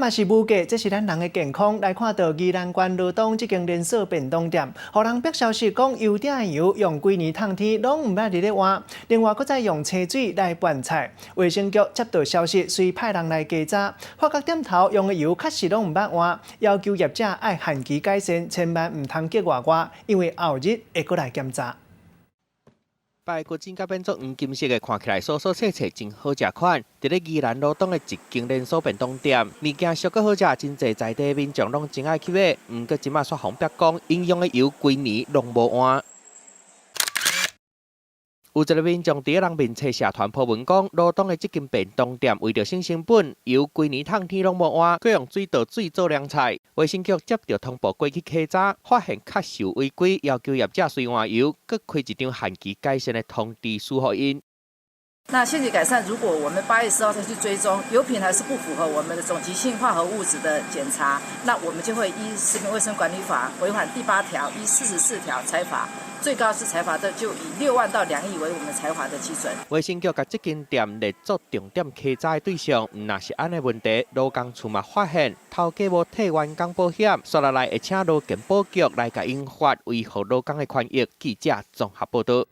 嘛是无价，这是咱人的健康。来看到宜兰县罗东这间连锁便当店，互人逼消息讲油鼎的油用几年烫天拢唔捌伫咧换，另外搁再用清水来拌菜。卫生局接到消息，随派人来查查，发觉店头用的油确实拢唔捌换，要求业者爱限期改善，千万唔通结外，因为后日会搁来检查。 白骨精甲变做黄金色的，看起来酥酥脆脆，真好食款。伫咧宜兰罗东的一间连锁便当店，物件俗搁好食，真侪在地民众拢真爱去买。毋过即马煞红白讲，因用的油规年拢无换。有一个民众伫咧人面册社团po文讲，罗东的这间便当店为着省成本，油规年烫天拢无换，佮用水倒水做凉菜。卫生局接到通报过去稽查，发现确实有违规，要求业者随换油，佮开一张限期改善的通知书给因。 那限期改善，如果我们8月10号再去追踪油品还是不符合我们的总极性化合物质的检查，那我们就会依食品卫生管理法违反第8条、依44条裁罚，最高是裁罚的就以6万到2亿为我们裁罚的基准。卫生局甲这间店列作重点稽查的对象，毋若是安尼问题，罗工处嘛发现头家无替员工保险，刷下来会请罗健保局来甲因发维护罗工的权益。记者综合报道。